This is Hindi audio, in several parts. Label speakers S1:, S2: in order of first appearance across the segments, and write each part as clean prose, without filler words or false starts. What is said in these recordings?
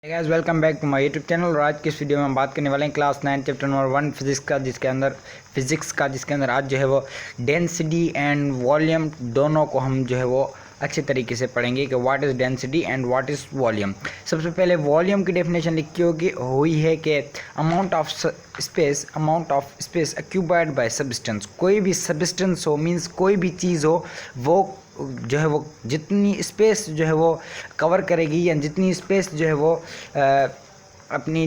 S1: Guys welcome back to my YouTube channel. और आज की इस वीडियो में हम बात करने वाले हैं क्लास 9 चैप्टर नंबर 1 फिजिक्स का जिसके अंदर आज जो है वो डेंसिटी एंड वॉल्यूम दोनों को हम जो है वो अच्छे तरीके से पढ़ेंगे कि what is density and what is volume. सबसे पहले वॉल्यूम की डेफिनेशन लिखी हुई है कि amount of space occupied by substance. कोई भी सब्सटेंस हो मींस कोई भी चीज़ हो वो जो है वो जितनी स्पेस जो है वो कवर करेगी या जितनी स्पेस जो है वो अपनी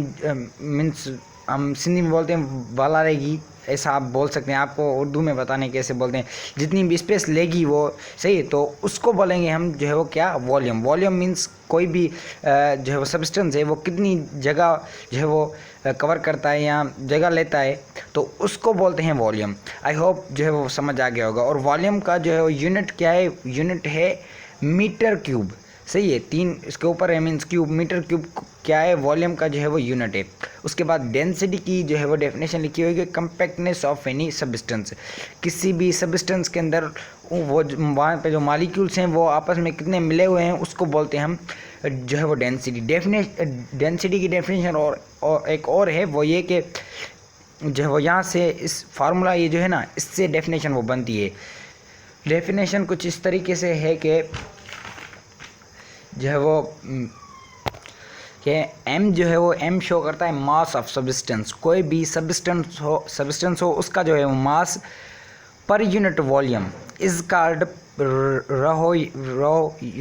S1: मीन्स हम सिंधी में बोलते हैं वाला रहेगी, ऐसा आप बोल सकते हैं। आपको उर्दू में बताने कैसे बोलते हैं, जितनी भी स्पेस लेगी वो सही है, तो उसको बोलेंगे हम जो है वो क्या, वॉल्यूम। वॉल्यूम मीन्स कोई भी जो है वो सब्सटेंस है वो कितनी जगह जो है वो कवर करता है या जगह लेता है, तो उसको बोलते हैं वॉल्यूम। आई होप जो है वो समझ आ गया होगा। और वॉल्यूम का जो है वो यूनिट क्या है, यूनिट है मीटर क्यूब। सही है, 3 इसके ऊपर है मीन्स क्यूब, मीटर क्यूब क्या है, वॉल्यूम का जो है वो यूनिट है। उसके बाद डेंसिटी की जो है वो डेफिनेशन लिखी हुई है, कंपैक्टनेस ऑफ एनी सब्सटेंस। किसी भी सब्सटेंस के अंदर वो वहाँ पे जो मॉलिक्यूल्स हैं वो आपस में कितने मिले हुए हैं उसको बोलते हैं हम जो है वो डेंसिटी। डेंसिटी की डेफिनेशन और एक और है, वो ये कि जो है वो यहाँ से इस फार्मूला ये जो है ना, इससे डेफिनेशन वो बनती है। डेफिनेशन कुछ इस तरीके से है कि जो है वो कि एम जो है वो एम शो करता है मास ऑफ सब्सटेंस। कोई भी सब्सटेंस हो उसका जो है वो mass per unit volume is called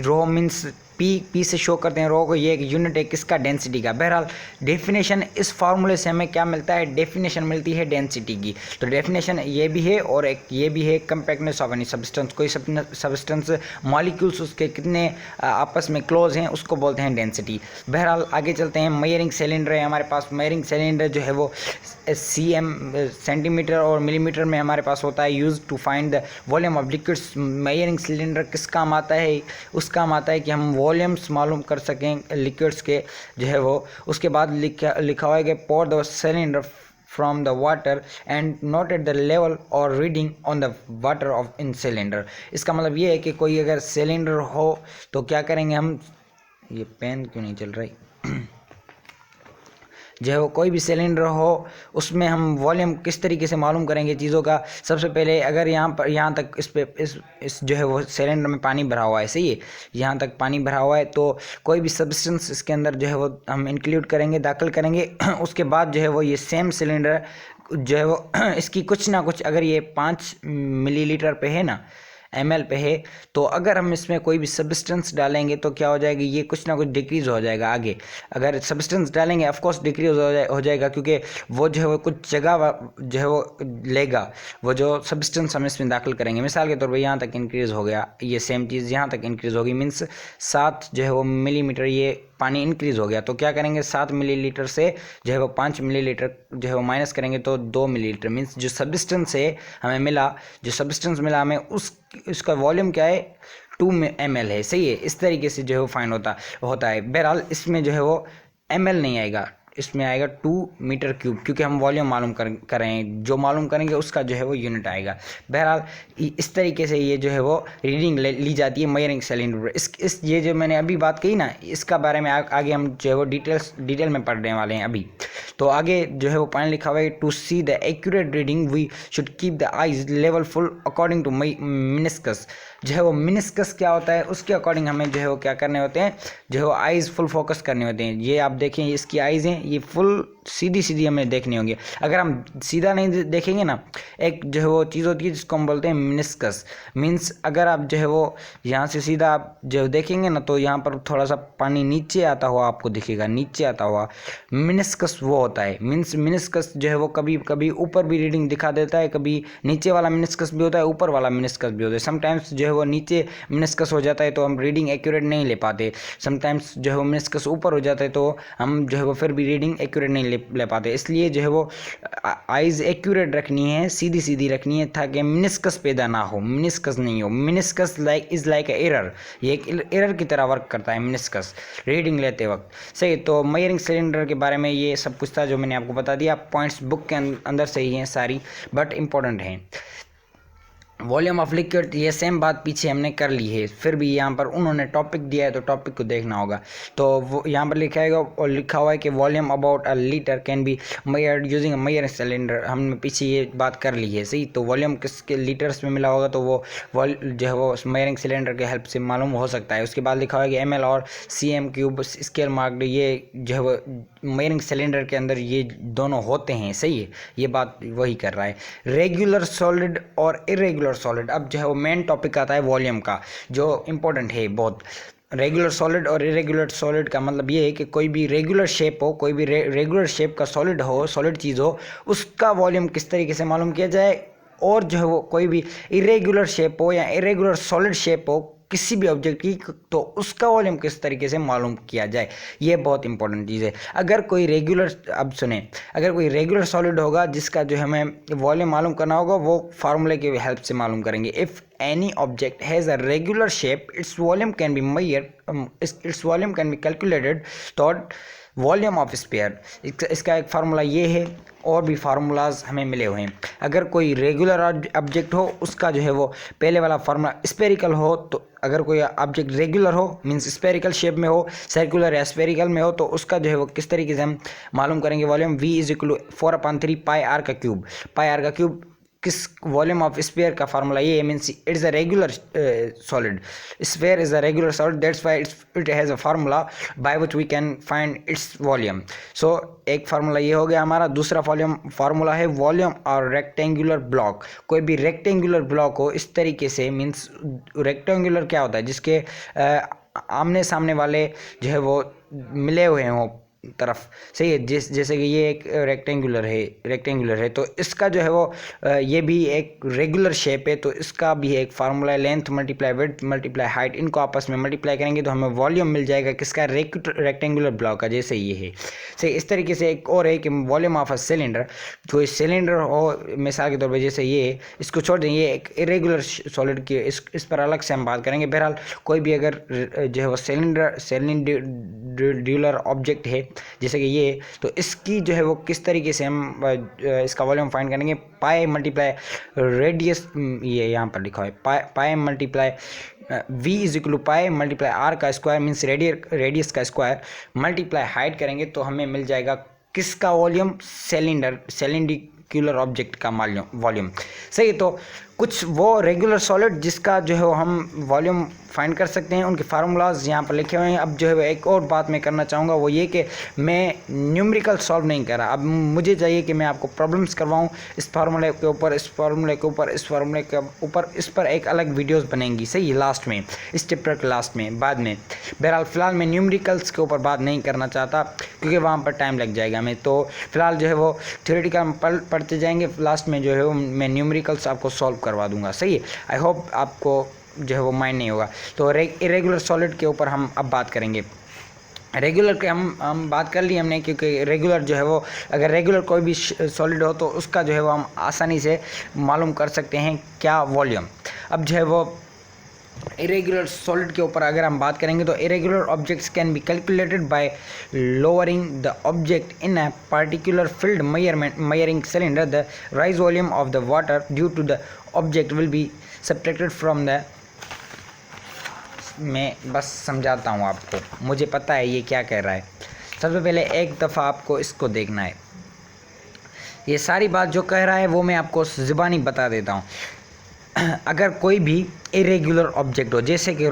S1: rho means P से शो करते हैं रो को, ये एक यूनिट है किसका, डेंसिटी का। बहरहाल डेफिनेशन इस फार्मूले से हमें क्या मिलता है, डेफिनेशन मिलती है डेंसिटी की। तो डेफिनेशन ये भी है और एक ये भी है, कंपैक्टनेस ऑफ एनी सब्सटेंस। कोई सब्सटेंस मॉलिक्यूल्स उसके कितने आपस में क्लोज हैं उसको बोलते हैं डेंसिटी। बहरहाल आगे चलते हैं। मेजरिंग सिलेंडर है हमारे पास। मेजरिंग सिलेंडर जो है वो cm सेंटीमीटर और मिलीमीटर में हमारे पास होता है, use to find the volume of liquids. Measuring cylinder किस काम आता है, उस काम आता है कि हम वॉल्यूम्स मालूम कर सकें लिक्विड्स के जो है वो। उसके बाद लिखा हुआ है कि pour the cylinder from the water and noted the level or reading on the water of in cylinder। इसका मतलब ये है कि कोई अगर सिलेंडर हो तो क्या करेंगे हम, ये पेन क्यों नहीं चल रही जो है वो कोई भी सिलेंडर हो उसमें हम वॉल्यूम किस तरीके से मालूम करेंगे चीज़ों का। सबसे पहले अगर यहाँ तक इस जो है वो सिलेंडर में पानी भरा हुआ है, सही है, यहाँ तक पानी भरा हुआ है, तो कोई भी सब्सटेंस इसके अंदर जो है वो हम इंक्लूड करेंगे, दाखिल करेंगे। उसके बाद जो है वो ये सेम सिलेंडर जो है वो इसकी कुछ ना कुछ, अगर ये 5 मिलीलीटर पे है ना, ml पे है, तो अगर हम इसमें कोई भी सब्सटेंस डालेंगे तो क्या हो जाएगा, ये कुछ ना कुछ डिक्रीज हो जाएगा आगे। अगर सब्सटेंस डालेंगे ऑफकोर्स डिक्रीज हो जाएगा, क्योंकि वो जो है वो कुछ जगह जो है वो लेगा, वो जो सब्सटेंस हम इसमें दाखिल करेंगे। मिसाल के तौर पर यहाँ तक इंक्रीज़ हो गया, ये सेम चीज़ यहाँ तक इंक्रीज़ होगी, मीन्स 7 जो है वो मिलीमीटर ये पानी इंक्रीज़ हो गया। तो क्या करेंगे, 7 मिलीलीटर से जो है वो 5 मिलीलीटर जो है वो माइनस करेंगे तो 2 मिलीलीटर, मीन्स जो सब्सटेंस है हमें मिला, जो सब्सटेंस मिला हमें उसका वॉल्यूम क्या है, 2 ml है, सही है। इस तरीके से जो है वो फाइंड होता है। बहरहाल इसमें जो है वो ml नहीं आएगा, इसमें आएगा 2 मीटर क्यूब, क्योंकि हम वॉल्यूम मालूम कर रहे हैं, जो मालूम करेंगे उसका जो है वो यूनिट आएगा। बहरहाल इस तरीके से ये जो है वो रीडिंग ली जाती है मेजरिंग सिलेंडर। इस ये जो मैंने अभी बात कही ना, इसका बारे में आगे हम जो है वो डिटेल में पढ़ने वाले हैं अभी। तो आगे जो है वो पॉइंट लिखा हुआ है, to see the accurate reading we should keep the eyes level full according to meniscus. जो है वो मिनिस्कस क्या होता है उसके अकॉर्डिंग हमें जो है वो क्या करने होते हैं, जो है वो आइज़ फुल फोकस करने होते हैं। ये आप देखें, इसकी आइज़ हैं ये फुल सीधी हमें देखनी होंगी। अगर हम सीधा नहीं देखेंगे ना, एक जो है वो चीज़ होती है जिसको हम बोलते हैं मिनिस्कस। मीन्स अगर आप जो है वो यहाँ से सीधा आप जो देखेंगे ना, तो यहाँ पर थोड़ा सा पानी नीचे आता हुआ आपको दिखेगा, नीचे आता हुआ मिनिस्कस वो होता है। मीन्स मिनिस्कस जो है वो कभी कभी ऊपर भी रीडिंग दिखा देता है, कभी नीचे वाला मिनिस्कस भी होता है, ऊपर वाला मिनिस्कस भी होता है। समटाइम्स जो है वो नीचे मिनिस्कस हो जाता है तो हम रीडिंग एक्यूरेट नहीं ले पाते, समटाइम्स जो है वो मिनिस्कस ऊपर हो जाता है तो हम जो है वो फिर भी रीडिंग एक्यूरेट नहीं ले पाते। इसलिए जो है वो आइज़ एक्यूरेट रखनी है, सीधी रखनी है, ताकि मिनिस्कस पैदा ना हो, मिनिस्कस नहीं हो। Meniscus is like a error, ये एक एरर की तरह वर्क करता है मिनिस्कस रीडिंग लेते वक्त, सही। तो मेजरिंग सिलेंडर के बारे में ये सब कुछ था जो मैंने आपको बता दिया। पॉइंट्स बुक के अंदर से ही हैं सारी, बट इम्पोर्टेंट हैं। वॉल्यूम ऑफ लिक्विड, ये सेम बात पीछे हमने कर ली है, फिर भी यहाँ पर उन्होंने टॉपिक दिया है तो टॉपिक को देखना होगा। तो वो यहाँ पर लिखा हुआ है कि volume about a litre can be measured using a measuring cylinder. हमने पीछे ये बात कर ली है, सही। तो वॉल्यूम किसके लीटर्स में मिला होगा तो वो जो है वो मेजरिंग सिलेंडर के हेल्प से मालूम हो सकता है। उसके बाद लिखा हुआ है कि ml और cm³ स्केल मार्क्ड, ये जो है वो मेजरिंग सिलेंडर के अंदर ये दोनों होते हैं, सही है। ये बात वही कर रहा है। रेगुलर सॉलिड और इरेगुलर सॉलिड, अब जो है वो मेन टॉपिक आता है वॉल्यूम का, जो इम्पोर्टेंट है बहुत। रेगुलर सॉलिड और इरेगुलर सॉलिड का मतलब ये है कि कोई भी रेगुलर शेप हो, कोई भी रेगुलर शेप का सॉलिड हो, सॉलिड चीज़ हो, उसका वॉल्यूम किस तरीके से मालूम किया जाए। और जो है वो कोई भी इरेगुलर शेप हो या इरेगुलर सॉलिड शेप हो किसी भी ऑब्जेक्ट की, तो उसका वॉल्यूम किस तरीके से मालूम किया जाए, ये बहुत इंपॉर्टेंट चीज़ है। अगर कोई रेगुलर, अब सुने, अगर कोई रेगुलर सॉलिड होगा जिसका जो हमें वॉल्यूम मालूम करना होगा, वो फार्मूले की हेल्प से मालूम करेंगे। If any object has a regular shape, its volume can be measured, its volume can be calculated thought volume of sphere. इसका एक फार्मूला ये है, और भी फार्मूलाज हमें मिले हुए हैं। अगर कोई रेगुलर ऑब्जेक्ट हो, उसका जो है वो पहले वाला फार्मूला स्पेरिकल हो, तो अगर कोई ऑब्जेक्ट रेगुलर हो मींस स्पेरिकल शेप में हो, सर्कुलर या स्पेरिकल में हो, तो उसका जो है वो किस तरीके से हम मालूम करेंगे वॉल्यूम। V = 4/3 पाई आर का क्यूब। पाई आर का क्यूब किस वॉल्यूम ऑफ स्फीयर का फार्मूला ये है, means it is a regular solid, sphere is a regular solid, that's why it has a formula by which we can find its volume. So एक फार्मूला ये हो गया हमारा। दूसरा फार्मूला है वॉल्यूम और रेक्टेंगुलर ब्लॉक। कोई भी रेक्टेंगुलर ब्लॉक हो इस तरीके से, मीन्स रेक्टेंगुलर क्या होता है, जिसके आमने सामने वाले जो है वो मिले हुए हों तरफ, सही है। जैसे कि ये एक रेक्टेंगुलर है, तो इसका जो है वो ये भी एक रेगुलर शेप है, तो इसका भी एक फार्मूला है length multiply width multiply height. इनको आपस में मल्टीप्लाई करेंगे तो हमें वॉल्यूम मिल जाएगा किसका, रेक्टेंगुलर ब्लॉक का, जैसे ये है, सही। इस तरीके से एक और है कि वॉल्यूम ऑफ अ सिलेंडर, कोई सिलेंडर हो मिसाल के तौर पर, जैसे ये, इसको छोड़ दें, ये एक इरेगुलर सॉलिड की, इस पर अलग से हम बात करेंगे। बहरहाल कोई भी अगर जो है वो सिलेंडर ऑब्जेक्ट है जैसे कि ये, तो इसकी जो है वो किस तरीके से हम इसका वॉल्यूम फाइंड करेंगे। पाई मल्टीप्लाई रेडियस, ये यहाँ पर लिखा है pi multiply V = pi multiply R का स्क्वायर मीन्स रेडियस का स्क्वायर मल्टीप्लाई हाइट करेंगे तो हमें मिल जाएगा किसका वॉल्यूम, सिलेंडिकुलर ऑब्जेक्ट का वॉल्यूम, सही। तो कुछ वो रेगुलर सॉलिड जिसका जो है हम वॉल्यूम फाइंड कर सकते हैं, उनके फार्मूलाज यहाँ पर लिखे हुए हैं। अब जो है एक और बात मैं करना चाहूँगा, वो ये कि मैं न्यूमेरिकल सॉल्व नहीं कर रहा। अब मुझे चाहिए कि मैं आपको प्रॉब्लम्स करवाऊँ इस फार्मूले के ऊपर, इस फार्मूले के ऊपर, इस फार्मूले के ऊपर, इस पर एक अलग वीडियोस बनेंगी, सही है, लास्ट में, इस चैप्टर के लास्ट में, बाद में। बहरहाल फ़िलहाल मैं न्यूमेरिकल्स के ऊपर बात नहीं करना चाहता क्योंकि वहाँ पर टाइम लग जाएगा हमें। तो फिलहाल जो है वो थ्योरेटिकल पढ़ते जाएंगे, लास्ट में जो है वो मैं न्यूमेरिकल्स आपको सॉल्व करवा दूँगा, सही है। आई होप आपको जो है वो माइंड नहीं होगा। तो इरेगुलर सॉलिड के ऊपर हम अब बात करेंगे। रेगुलर के हम बात कर ली हमने, क्योंकि रेगुलर जो है वो, अगर रेगुलर कोई भी सॉलिड हो तो उसका जो है वो हम आसानी से मालूम कर सकते हैं क्या, वॉल्यूम। अब जो है वो इरेगुलर सॉलिड के ऊपर अगर हम बात करेंगे तो irregular objects can be calculated by lowering the object in a particular field measuring cylinder, the rise volume of the water due to the object will be subtracted from the। मैं बस समझाता हूँ आपको, मुझे पता है ये क्या कह रहा है। सबसे पहले एक दफ़ा आपको इसको देखना है, ये सारी बात जो कह रहा है वो मैं आपको ज़ुबानी बता देता हूँ। अगर कोई भी इरेगुलर ऑब्जेक्ट हो, जैसे कि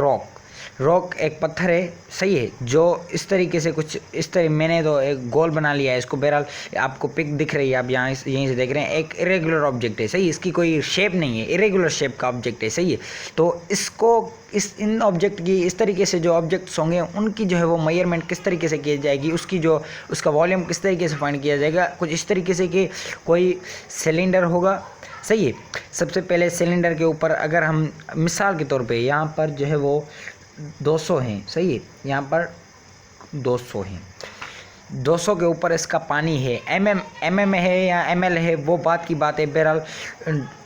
S1: रॉक एक पत्थर है, सही है, जो इस तरीके से कुछ इस तरह, मैंने तो एक गोल बना लिया है इसको, बहरहाल आपको पिक दिख रही है, आप यहाँ यहीं से देख रहे हैं, एक इरेगुलर ऑब्जेक्ट है, सही, इसकी कोई शेप नहीं है, इरेगुलर शेप का ऑब्जेक्ट है, सही है। तो इसको इन ऑब्जेक्ट की इस तरीके से जो ऑब्जेक्ट्स होंगे उनकी जो है वो मेजरमेंट किस तरीके से की जाएगी, उसका वॉल्यूम किस तरीके से फाइंड किया जाएगा, कुछ इस तरीके से कि कोई सिलेंडर होगा, सही है। सबसे पहले सिलेंडर के ऊपर अगर हम मिसाल के तौर पे यहाँ पर जो है वो 200 हैं, सही है, यहाँ पर 200 हैं, 200 के ऊपर इसका पानी है। एम है या ml है वो बात की बात है। बहरहाल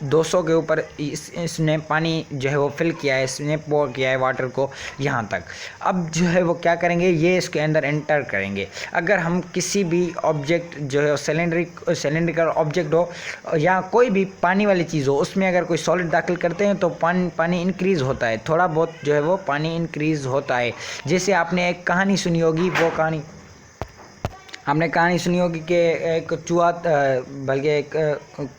S1: 200 के ऊपर इसने पानी जो है वो फिल किया है, इसने पोर किया है वाटर को यहाँ तक। अब जो है वो क्या करेंगे, ये इसके अंदर एंटर करेंगे। अगर हम किसी भी ऑब्जेक्ट जो है सिलेंड्रिकल ऑब्जेक्ट हो या कोई भी पानी वाली चीज़ हो, उसमें अगर कोई सॉलिड दाखिल करते हैं तो पानी इंक्रीज़ होता है, थोड़ा बहुत जो है वो पानी इंक्रीज़ होता है। जैसे आपने एक कहानी सुनी होगी, वो कहानी आपने कहानी सुनी होगी कि एक चूहा, बल्कि एक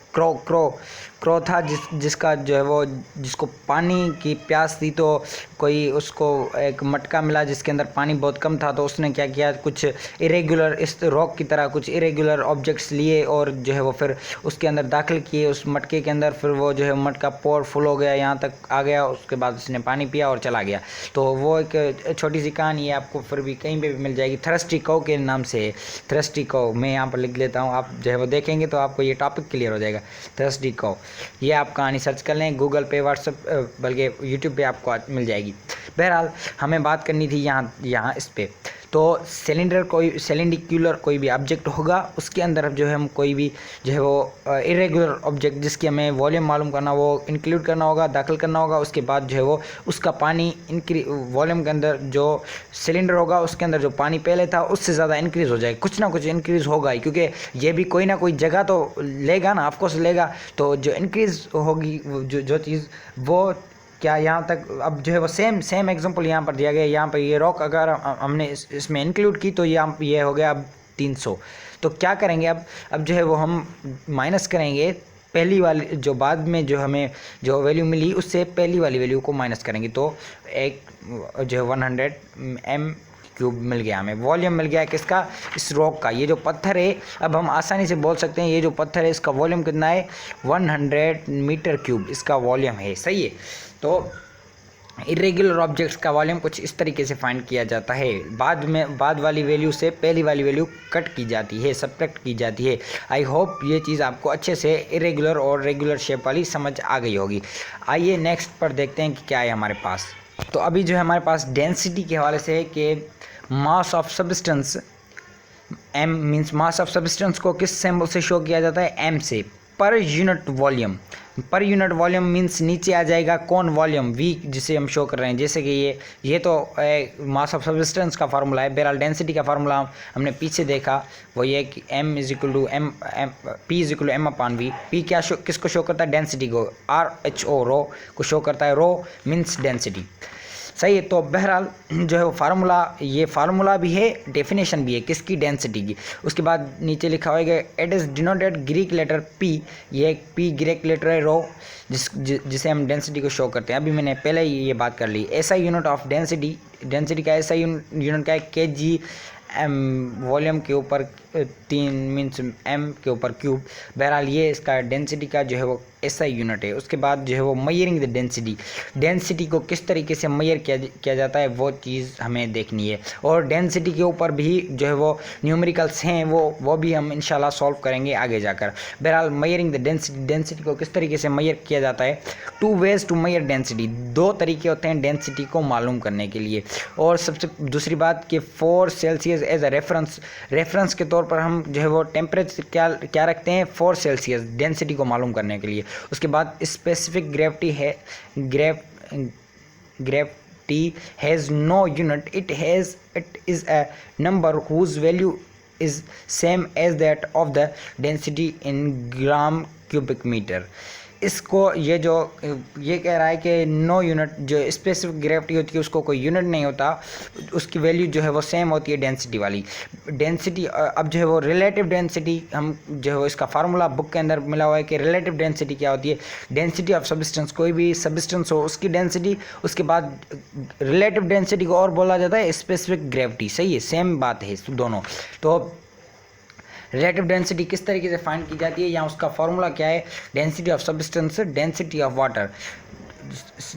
S1: क्रो था जिसका जो है वो जिसको पानी की प्यास थी, तो कोई उसको एक मटका मिला जिसके अंदर पानी बहुत कम था। तो उसने क्या किया, कुछ इरेगुलर, इस रॉक की तरह कुछ इरेगुलर ऑब्जेक्ट्स लिए और जो है वो फिर उसके अंदर दाखिल किए उस मटके के अंदर। फिर वो जो है मटका पोर फुल हो गया, यहाँ तक आ गया। उसके बाद उसने पानी पिया और चला गया। तो वो एक छोटी सी कहानी है, आपको फिर भी कहीं पे भी मिल जाएगी। थ्रस्टी कौ के नाम से, थ्रस्टी कौ मैं यहाँ पर लिख लेता हूँ, आप जो है वो देखेंगे तो आपको ये टॉपिक क्लियर हो जाएगा। थ्रस्टी कौ, ये आप कहानी सर्च कर लें गूगल पे, व्हाट्सएप, बल्कि यूट्यूब पे आपको मिल जाएगी। बहरहाल हमें बात करनी थी यहाँ इस पे। तो सिलेंडिकुलर कोई भी ऑब्जेक्ट होगा, उसके अंदर अब जो है हम कोई भी जो है वो इरेगुलर ऑब्जेक्ट जिसकी हमें वॉल्यूम मालूम करना, वो इंक्लूड करना होगा, दाखिल करना होगा। उसके बाद जो है वो उसका पानी वॉल्यूम के अंदर जो सिलेंडर होगा उसके अंदर जो पानी पहले था उससे ज़्यादा इंक्रीज़ हो जाएगा। कुछ ना कुछ इंक्रीज़ होगा ही, क्योंकि ये भी कोई ना कोई जगह तो लेगा ना, ऑफकोर्स लेगा। तो जो इंक्रीज़ होगी जो चीज़ वो क्या, यहाँ तक अब जो है वो सेम एग्जांपल यहाँ पर दिया गया। यहाँ पर ये रॉक अगर हमने इसमें इंक्लूड की तो ये हो गया अब 300। तो क्या करेंगे अब जो है वो हम माइनस करेंगे पहली वाली, जो बाद में जो हमें जो वैल्यू मिली उससे पहली वाली वैल्यू को माइनस करेंगे। तो एक जो है 100 m³ मिल गया हमें, वॉल्यूम मिल गया किसका, इस रॉक का। ये जो पत्थर है, अब हम आसानी से बोल सकते हैं ये जो पत्थर है इसका वॉल्यूम कितना है, 100 m³ इसका वॉल्यूम है। सही है। तो इरेगुलर ऑब्जेक्ट्स का वॉल्यूम कुछ इस तरीके से फाइंड किया जाता है। बाद वाली वैल्यू से पहली वाली वैल्यू कट की जाती है, सब्ट्रैक्ट की जाती है। आई होप ये चीज़ आपको अच्छे से इरेगुलर और रेगुलर शेप वाली समझ आ गई होगी। आइए नेक्स्ट पर देखते हैं कि क्या है हमारे पास। तो अभी जो है हमारे पास डेंसिटी के हवाले से है कि mass of substance, M means mass of substance को किस सिंबल से शो किया जाता है, एम से। पर यूनिट वॉल्यूम मीन्स नीचे आ जाएगा कौन, वॉल्यूम, वी जिसे हम शो कर रहे हैं। जैसे कि ये तो मास ऑफ सब्सटेंस का फार्मूला है। बहरहाल डेंसिटी का फार्मूला हमने पीछे देखा, वो ये कि m is equal to P is equal to m/v। P क्या किसको शो करता है, डेंसिटी को। RHO रो को शो करता है, रो मीन्स डेंसिटी। सही है। तो बहरहाल जो है वो फार्मूला, ये फार्मूला भी है, डेफिनेशन भी है किसकी, डेंसिटी की। उसके बाद नीचे लिखा होगा it is denoted Greek letter P, ये P ग्रीक लेटर है, रो जिसे हम डेंसिटी को शो करते हैं। अभी मैंने पहले ही ये बात कर ली। ऐसा यूनिट ऑफ डेंसिटी का ऐसा यूनिट का है kg वॉल्यूम के ऊपर 3 मीन्स m के ऊपर क्यूब। बहरहाल ये इसका डेंसिटी का जो है वो ऐसा यूनिट है। उसके बाद जो है वो मयरिंग द डेंसिटी को किस तरीके से मयर किया जाता है वो चीज़ हमें देखनी है। और डेंसिटी के ऊपर भी जो है वो न्यूमेरिकल्स हैं, वो भी हम इंशाल्लाह सॉल्व करेंगे आगे जाकर। बहरहाल मयरिंग द डेंसिटी को किस तरीके से मयर किया जाता है, 2 ways टू मयर डेंसिटी, 2 तरीके होते हैं डेंसिटी को मालूम करने के लिए। और सबसे दूसरी बात कि 4 सेल्सियस एज अ रेफरेंस के तौर पर हम जो है वो टेम्परेचर क्या रखते हैं, 4 सेल्सियस डेंसिटी को मालूम करने के लिए। उसके बाद स्पेसिफिक ग्रेविटी है, gravity has no unit, it is a number whose value is same as that of the density in gram cubic metre. इसको ये कह रहा है कि नो यूनिट, जो स्पेसिफिक ग्रेविटी होती है उसको कोई यूनिट नहीं होता, उसकी वैल्यू जो है वो सेम होती है डेंसिटी वाली। डेंसिटी अब जो है वो रिलेटिव डेंसिटी, हम जो है वो इसका फार्मूला बुक के अंदर मिला हुआ है कि रिलेटिव डेंसिटी क्या होती है, डेंसिटी ऑफ सब्सटेंस, कोई भी सब्सटेंस हो उसकी डेंसिटी, उसके बाद रिलेटिव डेंसिटी को और बोला जाता है स्पेसिफिक ग्रेविटी। सही है, सेम बात है दोनों। तो रिलेटिव डेंसिटी किस तरीके से फाइंड की जाती है, या उसका फॉर्मूला क्या है, density of substance, density of water.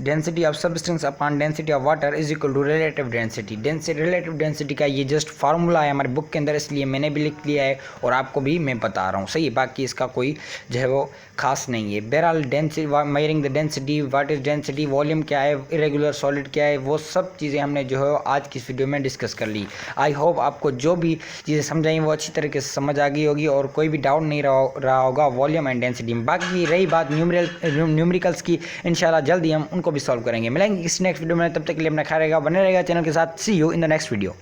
S1: Density of substance upon density of water is equal to relative density. Relative density का ये जस्ट फार्मूला है हमारे बुक के अंदर, इसलिए मैंने भी लिख लिया है और आपको भी मैं बता रहा हूँ, सही है। बाकी इसका कोई जो है वो खास नहीं है। बहरहाल density, measuring the density, what is density, volume क्या है, इरेगुलर सॉलिड क्या है, वो सब चीज़ें हमने जो है आज की इस वीडियो में डिस्कस कर ली। आई होप आपको जो भी चीज़ें समझाई वो अच्छी तरीके से समझ आ गई होगी और कोई भी डाउट नहीं रहा होगा वॉल्यूम एंड डेंसिटी में। बाकी रही बात न्यूमेरिकल्स की, इंशाल्लाह जल्दी हम उनको भी सॉल्व करेंगे। मिलेंगे किसी नेक्स्ट वीडियो में, तब तक के लिए अपना ख्याल रहेगा, बने रहेगा चैनल के साथ। See you in the next video.